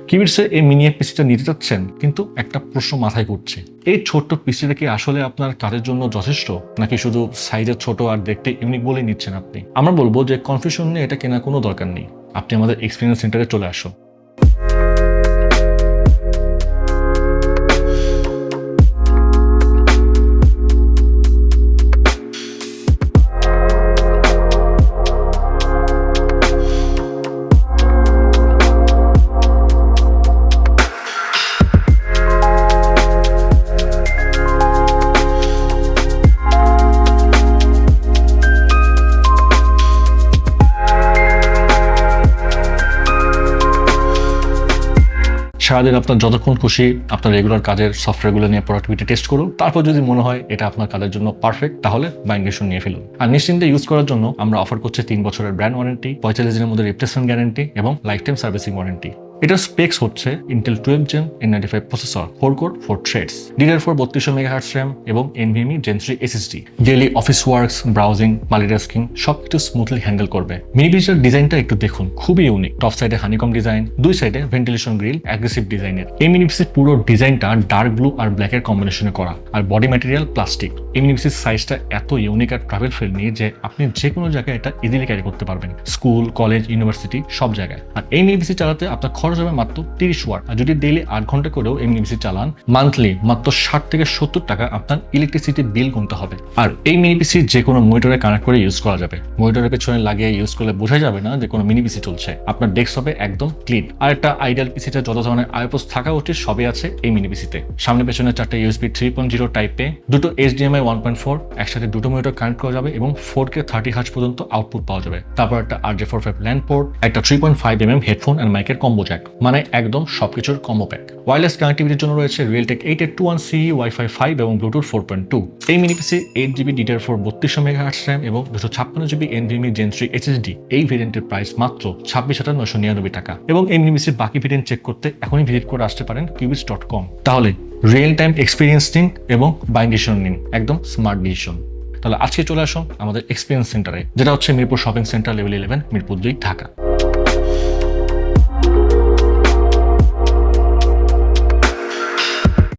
কিউবিটসে এই মিনি পিসিটা নিতে চাচ্ছেন, কিন্তু একটা প্রশ্ন মাথায় ঘুরছে, এই ছোট্ট পিসিটা কি আসলে আপনার কাজের জন্য যথেষ্ট, নাকি শুধু সাইজে ছোট আর দেখতে ইউনিক বলেই নিচ্ছেন আপনি? আমরা বলবো যে কনফিউশন নিয়ে এটা কেনার কোনো দরকার নেই। আপনি আমাদের এক্সপিরিয়েন্স সেন্টারে চলে আসুন। সারাদিন আপনার যতক্ষণ খুশি আপনার রেগুলার কাজের সফটওয়্যারগুলো নিয়ে প্রোডাক্টিভিটি টেস্ট করুন। তারপর যদি মনে হয় এটা আপনার কাজের জন্য পারফেক্ট, তাহলে বাইং ডিসিশন নিয়ে ফেলুন। আর নিশ্চিন্তে ইউজ করার জন্য আমরা অফার করছি 3 বছরের ব্র্যান্ড ওয়ারেন্টি, 45 দিনের মধ্যে রিপ্লেসমেন্ট গ্যারান্টি এবং লাইফ টাইম সার্ভিসিং ওয়ারেন্টি। এটার স্পেক্স হচ্ছে Intel 12 gen N95 processor, 4 core 4 threads, DDR4 3200 MHz RAM এবং NVMe Gen 3 SSD। Daily office works, browsing, multitasking সবকিছু স্মুথলি হ্যান্ডেল করবে। মিনি পিসির ডিজাইনটা একটু দেখুন, খুবই ইউনিক। টপ সাইডে হানিকম ডিজাইন, দুই সাইডে ভেন্টিলেশন গ্রিল, অ্যাগ্রেসিভ ডিজাইনের। এই মিনি পিসির পুরো ডিজাইনটা ডার্ক ব্লু আর ব্ল্যাকের কম্বিনেশনে করা, আর বডি ম্যাটেরিয়াল প্লাস্টিক। এই মিনি পিসির সাইজটা এত ইউনিক আর ট্রাভেল ফ্রেন্ডলি যে আপনি যে কোনো জায়গায় এটা ইজিলি ক্যারি করতে পারবেন, স্কুল, কলেজ, ইউনিভার্সিটি সব জায়গায়। আর এই মিনি পিসি চালাতে আপনার খরচ হবে মাত্র 30 ওয়াট। আর যদি ডেইলি 8 ঘন্টা করেও এই মিনি পিসি চালান, মান্থলি মাত্র 60 থেকে 70 টাকা আপনার ইলেকট্রিসিটি বিল গুনতে হবে। আর এই মিনি পিসি যে কোনো মনিটরে কানেক্ট করে ইউজ করা যাবে। মনিটরের পেছনে লাগিয়ে ইউজ করলে বোঝা যাবে না যে কোনো মিনি পিসি চলছে। আপনার ডেস্কটপে একদম ক্লিন। আর একটা আইডিয়াল পিসিতে যত ধরনের আইওএস থাকা উচিত সবই আছে এই মিনি পিসিতে। সামনে পেছনে 4টা USB 3.0 টাইপ এ, দুটো HDMI 1.4, একসাথে দুটো মনিটর কানেক্ট করা যাবে এবং 4K 30 হার্জ পর্যন্ত আউটপুট পাওয়া যাবে। তারপর একটা RJ45 ল্যান্ড পোর্ট, একটা 3.5mm হেডফোন এন্ড মাইকের কম্বো জ্যাক, মানে একদম সবকিছুর কম্বো প্যাক। ওয়্যারলেস কানেক্টিভিটির জন্য রয়েছে Realtek 8821CE Wi-Fi 5 এবং Bluetooth 4.2। এই মিনি পিসি 8GB DDR4 3200 MHz RAM এবং 256GB NVMe Gen 3 SSD। এই ভেরিয়েন্টের প্রাইস মাত্র 26,999 টাকা। এবং এই মিনি পিসির বাকি ভেরিয়েন্ট চেক করতে এখনই ভিজিট করে আসতে পারেন qubits.com। তাহলে রিয়েল টাইম এক্সপিরিয়েন্স নিন এবং বাইং ডিসিশন নিন, একদম স্মার্ট ডিসিশন। তাহলে আজকে চলে আসুন আমাদের এক্সপিরিয়েন্স সেন্টারে, যেটা হচ্ছে Mirpur shopping centre level 11, Mirpur 2, Dhaka.